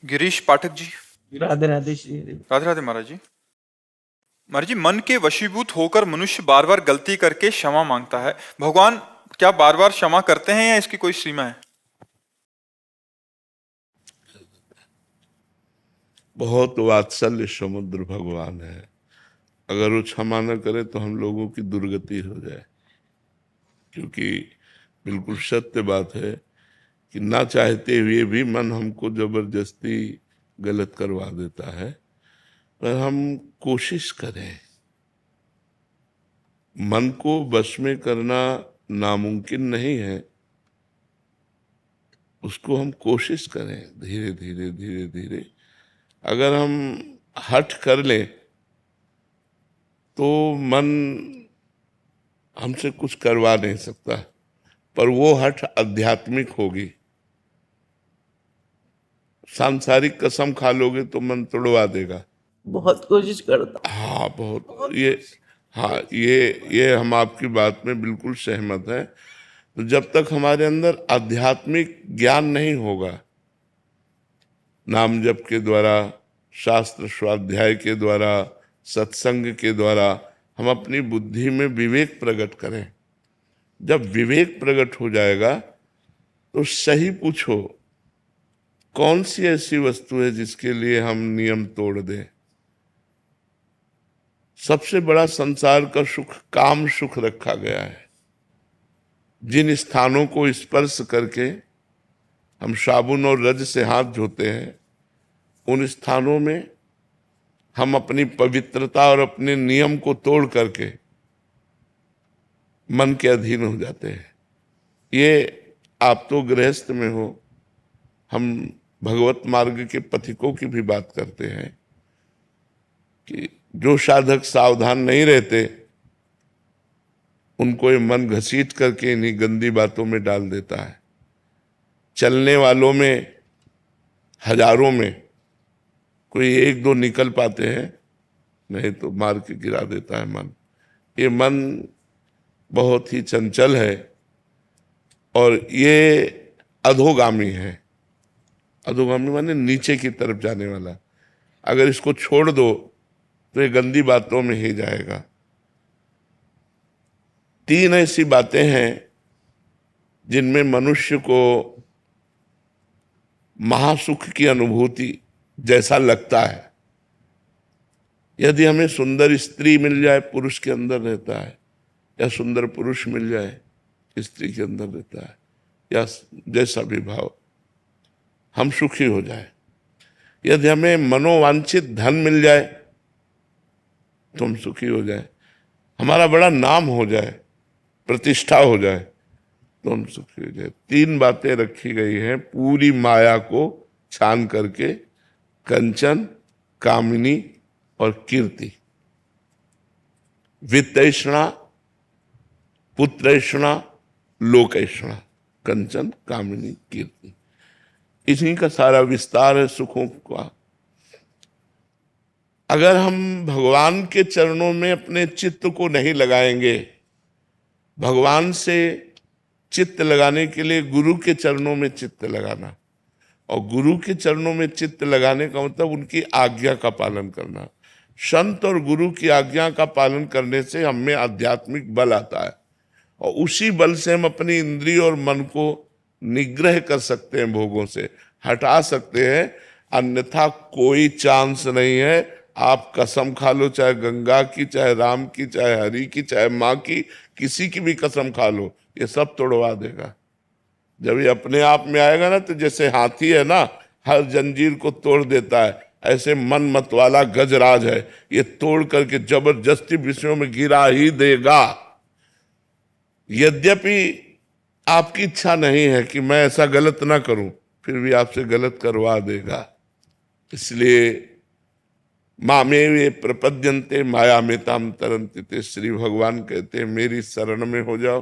गिरीश पाठक जी। राधे राधे श्री। राधे राधे महाराज जी। महाराज जी, मन के वशीभूत होकर मनुष्य बार बार गलती करके क्षमा मांगता है। भगवान क्या बार बार क्षमा करते हैं या इसकी कोई सीमा है? बहुत वात्सल्य समुद्र भगवान है। अगर वो क्षमा न करे तो हम लोगों की दुर्गति हो जाए, क्योंकि बिल्कुल सत्य बात है कि ना चाहते हुए भी मन हमको जबरदस्ती गलत करवा देता है। पर हम कोशिश करें, मन को वश में करना नामुमकिन नहीं है, उसको हम कोशिश करें धीरे धीरे धीरे धीरे। अगर हम हठ कर लें तो मन हमसे कुछ करवा नहीं सकता, पर वो हठ आध्यात्मिक होगी। सांसारिक कसम खा लोगे तो मन तोड़वा देगा। बहुत कोशिश करता। हाँ, बहुत ये हम आपकी बात में बिल्कुल सहमत हैं। तो जब तक हमारे अंदर आध्यात्मिक ज्ञान नहीं होगा, नाम जप के द्वारा, शास्त्र स्वाध्याय के द्वारा, सत्संग के द्वारा हम अपनी बुद्धि में विवेक प्रकट करें। जब विवेक प्रकट हो जाएगा तो सही पूछो, कौन सी ऐसी वस्तु है जिसके लिए हम नियम तोड़ दें? सबसे बड़ा संसार का सुख काम सुख रखा गया है। जिन स्थानों को स्पर्श करके हम साबुन और रज से हाथ धोते हैं, उन स्थानों में हम अपनी पवित्रता और अपने नियम को तोड़ करके मन के अधीन हो जाते हैं। ये आप तो गृहस्थ में हो, हम भगवत मार्ग के पथिकों की भी बात करते हैं कि जो साधक सावधान नहीं रहते, उनको ये मन घसीट करके इन्हीं गंदी बातों में डाल देता है। चलने वालों में हजारों में कोई एक दो निकल पाते हैं, नहीं तो मार के गिरा देता है मन। ये मन बहुत ही चंचल है और ये अधोगामी है। अधोगामी माने नीचे की तरफ जाने वाला। अगर इसको छोड़ दो तो ये गंदी बातों में ही जाएगा। तीन ऐसी बातें हैं जिनमें मनुष्य को महासुख की अनुभूति जैसा लगता है। यदि हमें सुंदर स्त्री मिल जाए, पुरुष के अंदर रहता है, या सुंदर पुरुष मिल जाए, स्त्री के अंदर रहता है, या जैसा भी भाव, हम सुखी हो जाए। यदि हमें मनोवांछित धन मिल जाए तो हम सुखी हो जाए। हमारा बड़ा नाम हो जाए, प्रतिष्ठा हो जाए तो हम सुखी हो जाए। तीन बातें रखी गई हैं पूरी माया को छान करके, कंचन, कामिनी और कीर्ति। वित्तैषणा, पुत्रैषणा, लोकैषणा, कंचन, कामिनी, कीर्ति। इसी का सारा विस्तार है सुखों का। अगर हम भगवान के चरणों में अपने चित्त को नहीं लगाएंगे, भगवान से चित्त लगाने के लिए गुरु के चरणों में चित्त लगाना, और गुरु के चरणों में चित्त लगाने का मतलब उनकी आज्ञा का पालन करना। संत और गुरु की आज्ञा का पालन करने से हम में आध्यात्मिक बल आता है, और उसी बल से हम अपनी इंद्रिय और मन को निग्रह कर सकते हैं, भोगों से हटा सकते हैं। अन्यथा कोई चांस नहीं है। आप कसम खा लो, चाहे गंगा की, चाहे राम की, चाहे हरि की, चाहे माँ की, किसी की भी कसम खा लो, ये सब तोड़वा देगा। जब ये अपने आप में आएगा ना, तो जैसे हाथी है ना, हर जंजीर को तोड़ देता है, ऐसे मन मत वाला गजराज है, ये तोड़ करके जबरदस्ती विषयों में गिरा ही देगा। यद्यपि आपकी इच्छा नहीं है कि मैं ऐसा गलत ना करूं, फिर भी आपसे गलत करवा देगा। इसलिए मामेवे प्रपद्यन्ते माया में ताम तरन्ति। श्री भगवान कहते हैं मेरी शरण में हो जाओ,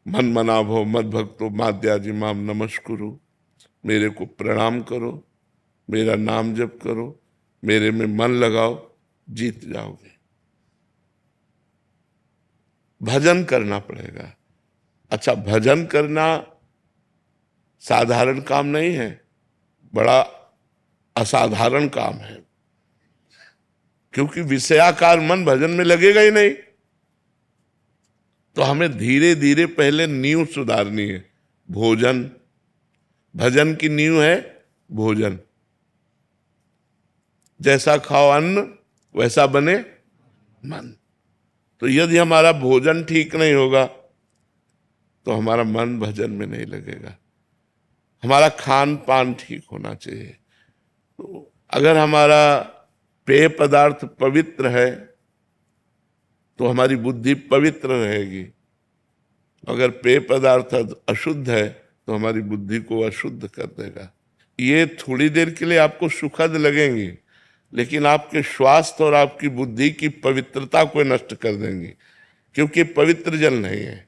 मन मना भो मद भक्तो माद्याजी माम नमस्कुरु। मेरे को प्रणाम करो, मेरा नाम जप करो, मेरे में मन लगाओ, जीत जाओगे। भजन करना पड़ेगा। अच्छा, भजन करना साधारण काम नहीं है। बड़ा असाधारण काम है, क्योंकि विषयाकार मन भजन में लगेगा ही नहीं। तो हमें धीरे धीरे पहले नींव सुधारनी है। भोजन, भजन की नींव है भोजन। जैसा खाओ अन्न वैसा बने मन। तो यदि हमारा भोजन ठीक नहीं होगा तो हमारा मन भजन में नहीं लगेगा। हमारा खान पान ठीक होना चाहिए। तो अगर हमारा पेय पदार्थ पवित्र है तो हमारी बुद्धि पवित्र रहेगी। अगर पेय पदार्थ अशुद्ध है तो हमारी बुद्धि को अशुद्ध कर देगा। ये थोड़ी देर के लिए आपको सुखद लगेंगी, लेकिन आपके स्वास्थ्य और आपकी बुद्धि की पवित्रता को नष्ट कर देंगी, क्योंकि पवित्र जल नहीं है।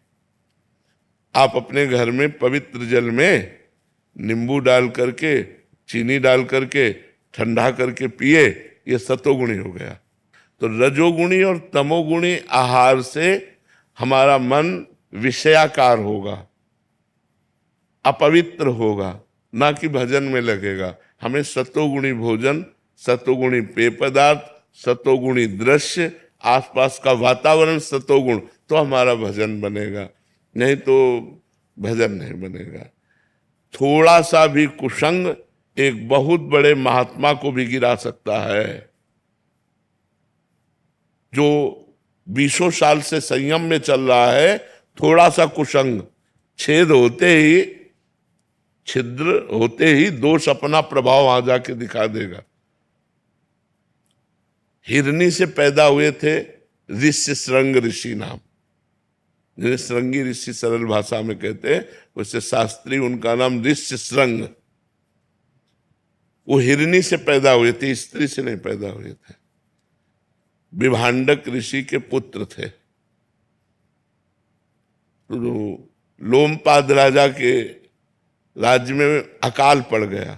आप अपने घर में पवित्र जल में नींबू डाल करके, चीनी डाल करके, ठंडा करके पिए, ये सतोगुणी हो गया। तो रजोगुणी और तमोगुणी आहार से हमारा मन विषयाकार होगा, अपवित्र होगा, ना कि भजन में लगेगा। हमें सतोगुणी भोजन, सतोगुणी पेय पदार्थ, सतोगुणी दृश्य, आसपास का वातावरण सतोगुण, तो हमारा भजन बनेगा, नहीं तो भजन नहीं बनेगा। थोड़ा सा भी कुसंग एक बहुत बड़े महात्मा को भी गिरा सकता है। जो 20 साल से संयम में चल रहा है, थोड़ा सा कुसंग, छेद होते ही, छिद्र होते ही दोष अपना प्रभाव वहां जाके दिखा देगा। हिरनी से पैदा हुए थे ऋष्य श्रृंग ऋषि नाम, जिन्हें श्रृंगी ऋषि सरल भाषा में कहते हैं, वैसे शास्त्री उनका नाम ऋष्य श्रृंग। वो हिरनी से पैदा हुए थे, स्त्री से नहीं पैदा हुए थे। विभांडक ऋषि के पुत्र थे। तो लोमपाद राजा के राज्य में अकाल पड़ गया,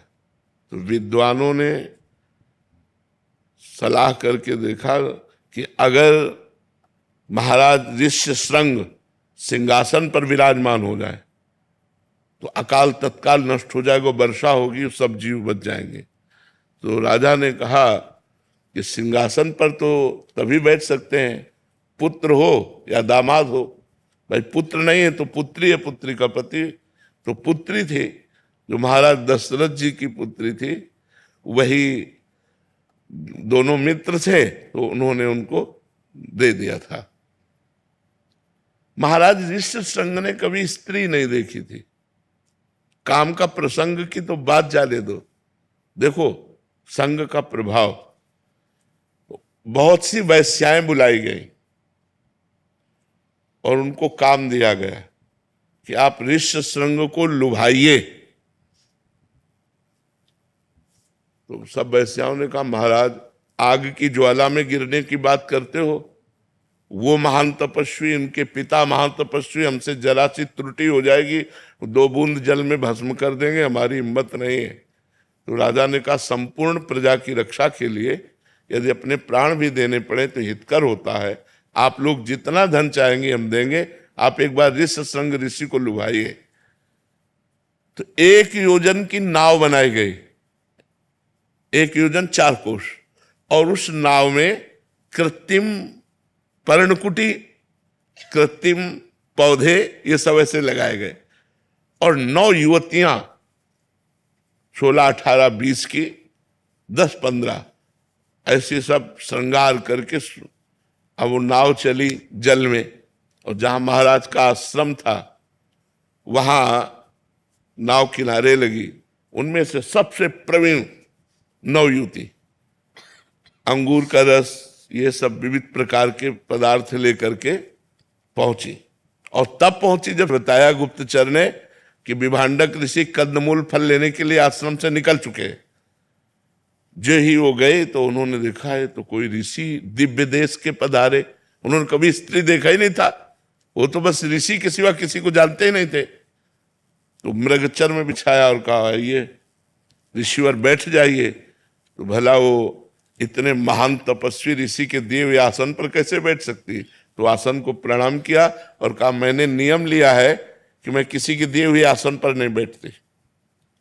तो विद्वानों ने सलाह करके देखा कि अगर महाराज ऋष्य श्रृंग सिंहासन पर विराजमान हो जाए तो अकाल तत्काल नष्ट हो जाएगा, वर्षा होगी, सब जीव बच जाएंगे। तो राजा ने कहा कि सिंहासन पर तो तभी बैठ सकते हैं पुत्र हो या दामाद हो। भाई पुत्र नहीं है तो पुत्री है, पुत्री का पति। तो पुत्री थी, जो महाराज दशरथ जी की पुत्री थी, वही दोनों मित्र थे, तो उन्होंने उनको दे दिया था। महाराज ऋष्य श्रृंग ने कभी स्त्री नहीं देखी थी। काम का प्रसंग की तो बात जाने दो। देखो संग का प्रभाव। बहुत सी वैश्याएं बुलाई गई और उनको काम दिया गया कि आप ऋष्य श्रृंग को लुभाइए। तो सब वैश्याओं ने कहा, महाराज आग की ज्वाला में गिरने की बात करते हो, वो महान तपस्वी, इनके पिता महान तपस्वी, हमसे जरा सी त्रुटि हो जाएगी 2 बूंद जल में भस्म कर देंगे, हमारी हिम्मत नहीं है। तो राजा ने कहा, संपूर्ण प्रजा की रक्षा के लिए यदि अपने प्राण भी देने पड़े तो हितकर होता है। आप लोग जितना धन चाहेंगे हम देंगे, आप एक बार ऋष्य श्रृंग ऋषि को लुभाइए। तो 1 योजन की नाव बनाई गई, 1 योजन 4 कोस, और उस नाव में कृत्रिम पर्णकुटी, कृत्रिम पौधे, ये सब ऐसे लगाए गए। और 9 युवतियां 16, 18, 20 की, 10, 15 ऐसे सब श्रृंगार करके अब वो नाव चली जल में। और जहां महाराज का आश्रम था वहां नाव किनारे लगी। उनमें से सबसे प्रवीण 9 युवती अंगूर का रस, ये सब विविध प्रकार के पदार्थ लेकर के पहुंची। और तब पहुंची जब बताया गुप्तचर ने कि विभांडक ऋषि कंदमूल फल लेने के लिए आश्रम से निकल चुके। जो ही वो गए तो उन्होंने देखा है तो कोई ऋषि दिव्य देश के पधारे। उन्होंने कभी स्त्री देखा ही नहीं था, वो तो बस ऋषि के सिवा किसी को जानते ही नहीं थे। तो मृगचर में बिछाया और कहा, ये ऋषिवर बैठ जाइए। तो भला वो इतने महान तपस्वी ऋषि के दिए हुए आसन पर कैसे बैठ सकती। तो आसन को प्रणाम किया और कहा, मैंने नियम लिया है कि मैं किसी के दिए हुए आसन पर नहीं बैठती।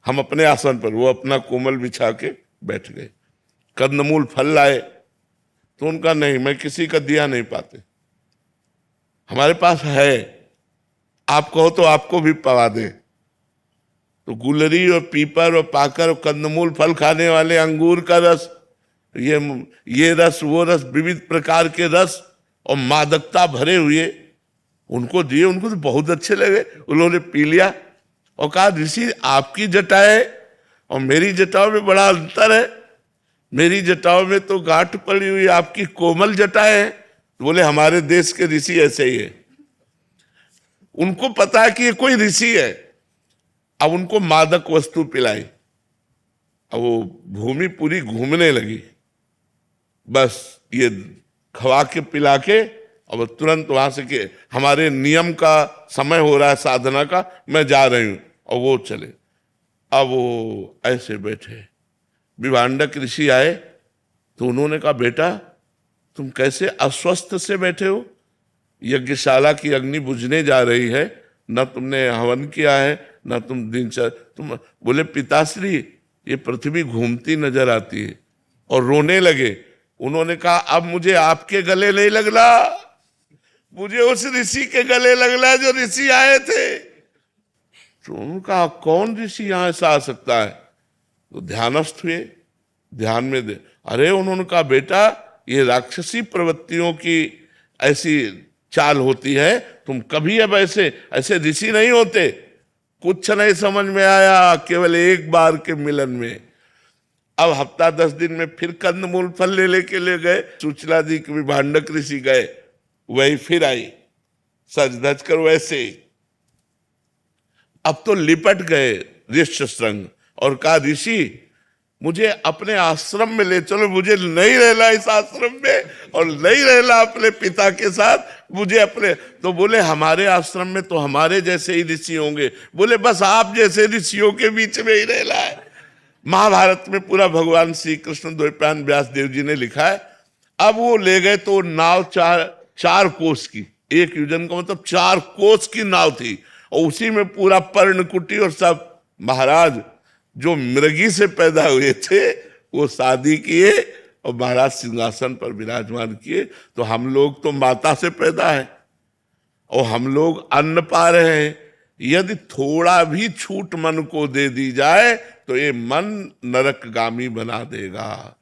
हम अपने आसन पर, वो अपना कोमल बिछा के बैठ गए। कंदमूल फल लाए तो उनका नहीं, मैं किसी का दिया नहीं पाते, हमारे पास है, आप कहो तो आपको भी पवा दे। तो गुलरी और पीपर और पाकर और कंदमूल फल खाने वाले, अंगूर का रस, ये रस वो रस, विविध प्रकार के रस और मादकता भरे हुए उनको दिए। उनको तो बहुत अच्छे लगे, उन्होंने पी लिया और कहा ऋषि आपकी जटाएं और मेरी जटाओं में बड़ा अंतर है, मेरी जटाओं में तो गांठ पड़ी हुई, आपकी कोमल जटाएं हैं। तो बोले हमारे देश के ऋषि ऐसे ही है, उनको पता है कि ये कोई ऋषि है। अब उनको मादक वस्तु पिलाई, अब वो भूमि पूरी घूमने लगी, बस ये खवा के पिला के और तुरंत वहां से के हमारे नियम का समय हो रहा है साधना का, मैं जा रही हूं, और वो चले। अब वो ऐसे बैठे, विभांडक ऋषि आए तो उन्होंने कहा बेटा तुम कैसे अस्वस्थ से बैठे हो, यज्ञशाला की अग्नि बुझने जा रही है, न तुमने हवन किया है, न तुम दिनचर्या। तुम बोले पिताश्री ये पृथ्वी घूमती नजर आती है, और रोने लगे। उन्होंने कहा अब मुझे आपके गले नहीं लगना, मुझे उस ऋषि के गले लगना जो ऋषि आए थे। तो उन्होंने कहा कौन ऋषि यहां से आ सकता है? तो ध्यानस्थ हुए, ध्यान में दे। अरे उन्होंने कहा बेटा ये राक्षसी प्रवृत्तियों की ऐसी चाल होती है, तुम कभी अब ऐसे ऋषि नहीं होते। कुछ नहीं समझ में आया केवल एक बार के मिलन में। अब हफ्ता 10 दिन में फिर कंदमूल फल लेके ले गए, सुचला जी के विभांडक ऋषि गए, वही फिर आई सज धज कर वैसे ही। अब तो लिपट गए ऋष्य श्रृंग और कहा ऋषि मुझे अपने आश्रम में ले चलो, मुझे नहीं रहना इस आश्रम में और नहीं रहना अपने पिता के साथ, मुझे अपने। तो बोले हमारे आश्रम में तो हमारे जैसे ही ऋषि होंगे। बोले बस आप जैसे ऋषियों के बीच में ही रहना है। महाभारत में पूरा भगवान श्री कृष्ण द्वैपायन व्यास देव जी ने लिखा है। अब वो ले गए तो नाव चार कोस की, एक योजन का मतलब 4 कोस की नाव थी, और उसी में पूरा पर्णकुटी और सब। महाराज जो मृगी से पैदा हुए थे वो शादी किए और महाराज सिंहासन पर विराजमान किए। तो हम लोग तो माता से पैदा है और हम लोग अन्न पा रहे हैं। यदि थोड़ा भी छूट मन को दे दी जाए तो ये मन नरकगामी बना देगा।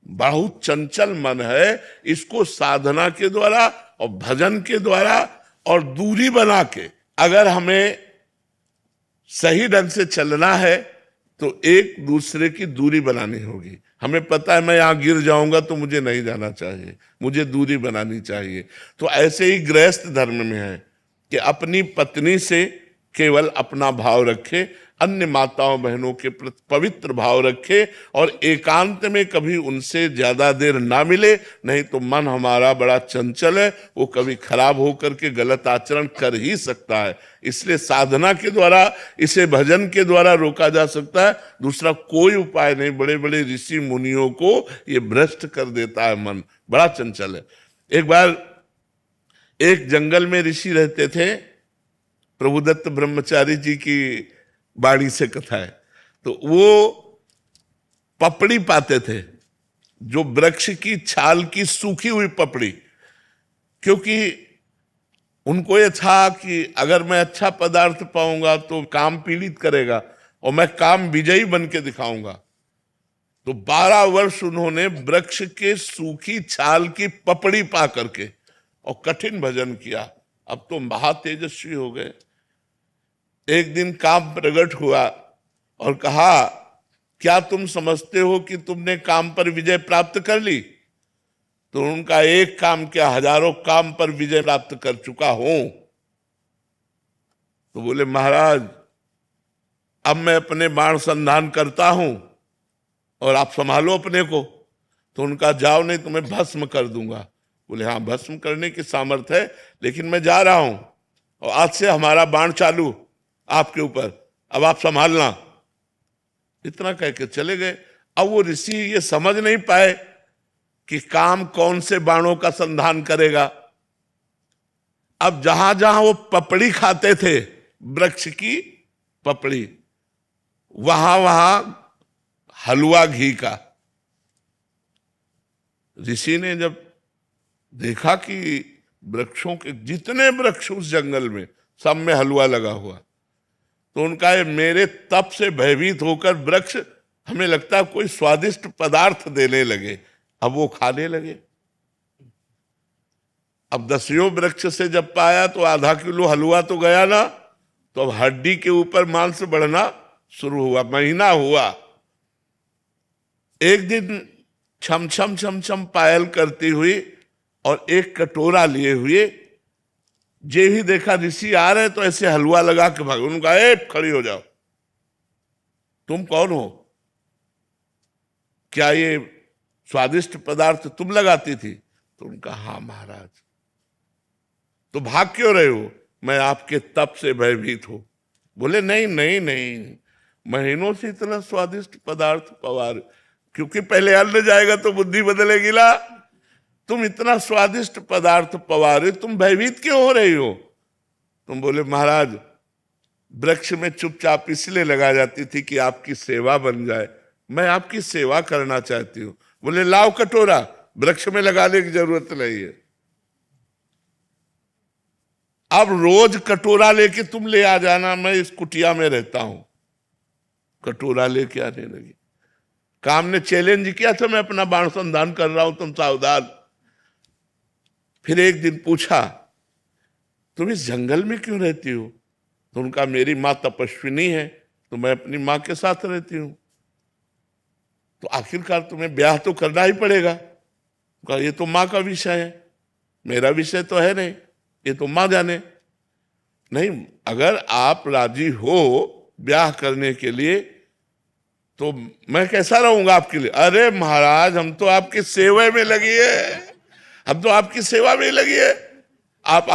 बहुत चंचल मन है, इसको साधना के द्वारा और भजन के द्वारा और दूरी बना के अगर हमें सही ढंग से चलना है तो एक दूसरे की दूरी बनानी होगी। हमें पता है मैं यहां गिर जाऊंगा तो मुझे नहीं जाना चाहिए, मुझे दूरी बनानी चाहिए। तो ऐसे ही गृहस्थ धर्म में है कि अपनी पत्नी से केवल अपना भाव रखे, अन्य माताओं बहनों के प्रति पवित्र भाव रखे और एकांत में कभी उनसे ज्यादा देर ना मिले, नहीं तो मन हमारा बड़ा चंचल है, वो कभी खराब होकर के गलत आचरण कर ही सकता है। इसलिए साधना के द्वारा, इसे भजन के द्वारा रोका जा सकता है, दूसरा कोई उपाय नहीं। बड़े बड़े ऋषि मुनियों को ये भ्रष्ट कर देता है, मन बड़ा चंचल है। एक बार एक जंगल में ऋषि रहते थे, प्रभुदत्त ब्रह्मचारी जी की बाणी से कथा है। तो वो पपड़ी पाते थे, जो वृक्ष की छाल की सूखी हुई पपड़ी, क्योंकि उनको ये था कि अगर मैं अच्छा पदार्थ पाऊंगा तो काम पीड़ित करेगा और मैं काम विजयी बन के दिखाऊंगा। तो 12 वर्ष उन्होंने वृक्ष के सूखी छाल की पपड़ी पा करके और कठिन भजन किया। अब तो महातेजस्वी हो गए। एक दिन काम प्रकट हुआ और कहा क्या तुम समझते हो कि तुमने काम पर विजय प्राप्त कर ली? तो उनका एक काम क्या, हजारों काम पर विजय प्राप्त कर चुका हूं। तो बोले महाराज अब मैं अपने बाण संधान करता हूं और आप संभालो अपने को। तो उनका जाओ नहीं तो मैं भस्म कर दूंगा। बोले हाँ भस्म करने की सामर्थ्य है, लेकिन मैं जा रहा हूं और आज से हमारा बाण चालू आपके ऊपर, अब आप संभालना। इतना कह के चले गए। अब वो ऋषि ये समझ नहीं पाए कि काम कौन से बाणों का संधान करेगा। अब जहां जहां वो पपड़ी खाते थे, वृक्ष की पपड़ी, वहां वहां हलवा घी का। ऋषि ने जब देखा कि वृक्षों के जितने वृक्ष उस जंगल में सब में हलवा लगा हुआ, तो उनका ये मेरे तप से भयभीत होकर वृक्ष हमें लगता है कोई स्वादिष्ट पदार्थ देने लगे, अब वो खाने लगे। अब 10वें वृक्ष से जब पाया तो आधा किलो हलवा तो गया ना, तो अब हड्डी के ऊपर मांस बढ़ना शुरू हुआ। महीना हुआ, एक दिन छम छम छम छम पायल करती हुई और एक कटोरा लिए हुए, जे ही देखा ऋषि आ रहे तो ऐसे हलवा लगा के भाग। उनका ए खड़ी हो जाओ, तुम कौन हो? क्या ये स्वादिष्ट पदार्थ तुम लगाती थी? तो उनका हाँ महाराज। तो भाग क्यों रहे हो? मैं आपके तप से भयभीत हूं। बोले नहीं नहीं नहीं, महीनों से इतना स्वादिष्ट पदार्थ पवा रहे, क्योंकि पहले अन्न जाएगा तो बुद्धि बदलेगी ना। तुम इतना स्वादिष्ट पदार्थ पवा रहे, तुम भयभीत क्यों हो रही हो? तुम बोले महाराज, वृक्ष में चुपचाप इसलिए लगा जाती थी कि आपकी सेवा बन जाए, मैं आपकी सेवा करना चाहती हूं। बोले लाओ कटोरा, वृक्ष में लगाने की जरूरत नहीं है। अब रोज कटोरा लेके तुम ले आ जाना, मैं इस कुटिया में रहता हूं। कटोरा लेके आने लगी। काम ने चैलेंज किया था, मैं अपना बाण संधान कर रहा हूं, तुम सावधान। फिर एक दिन पूछा, तुम इस जंगल में क्यों रहती हो? तो उनका मेरी माँ तपस्विनी है, तो मैं अपनी माँ के साथ रहती हूं। तो आखिरकार तुम्हें ब्याह तो करना ही पड़ेगा। कहा ये तो माँ का विषय है, मेरा विषय तो है नहीं, ये तो माँ जाने। नहीं, अगर आप राजी हो ब्याह करने के लिए तो मैं कैसा रहूंगा आपके लिए? अरे महाराज, हम तो आपकी सेवा में लगी है, हम तो आपकी सेवा में लगी है, आप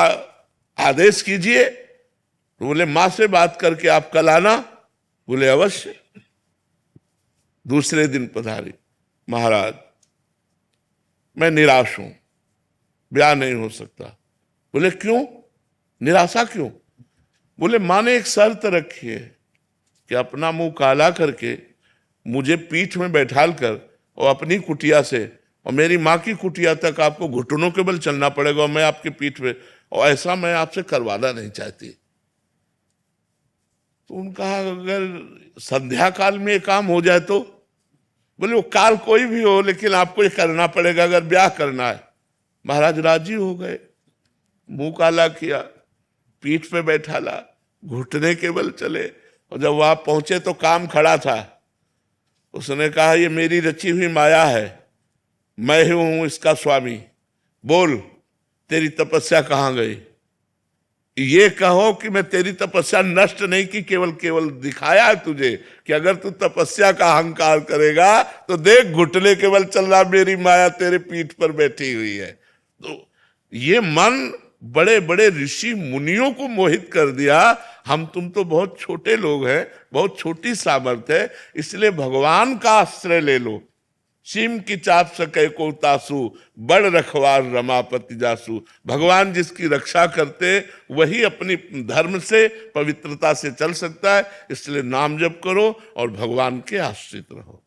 आदेश कीजिए। तो बोले माँ से बात करके आप कल आना। बोले अवश्य। दूसरे दिन पधारी, महाराज मैं निराश हूं, ब्याह नहीं हो सकता। बोले क्यों? निराशा क्यों? बोले माँ ने एक शर्त रखी है कि अपना मुंह काला करके मुझे पीठ में बैठाल कर और अपनी कुटिया से और मेरी माँ की कुटिया तक आपको घुटनों के बल चलना पड़ेगा, और मैं आपकी पीठ में, और ऐसा मैं आपसे करवाना नहीं चाहती। तो उनका अगर संध्या काल में ये काम हो जाए तो? बोले वो काल कोई भी हो, लेकिन आपको ये करना पड़ेगा अगर ब्याह करना है। महाराज राजी हो गए, मुंह काला किया, पीठ पे बैठाला, घुटने के बल चले। और जब वहां पहुंचे तो काम खड़ा था। उसने कहा ये मेरी रची हुई माया है, मैं ही हूं इसका स्वामी, बोल तेरी तपस्या कहां गई? ये कहो कि मैं तेरी तपस्या नष्ट नहीं की, केवल केवल दिखाया है तुझे कि अगर तू तपस्या का अहंकार करेगा तो देख घुटने के बल चल रहा, मेरी माया तेरे पीठ पर बैठी हुई है। तो ये मन बड़े बड़े ऋषि मुनियों को मोहित कर दिया। हम तुम तो बहुत छोटे लोग हैं, बहुत छोटी सामर्थ्य है, इसलिए भगवान का आश्रय ले लो। सीम की चाप सके को तासु, बड़ रखवार रमापति जासु। भगवान जिसकी रक्षा करते वही अपनी धर्म से, पवित्रता से चल सकता है। इसलिए नाम जप करो और भगवान के आश्रित रहो।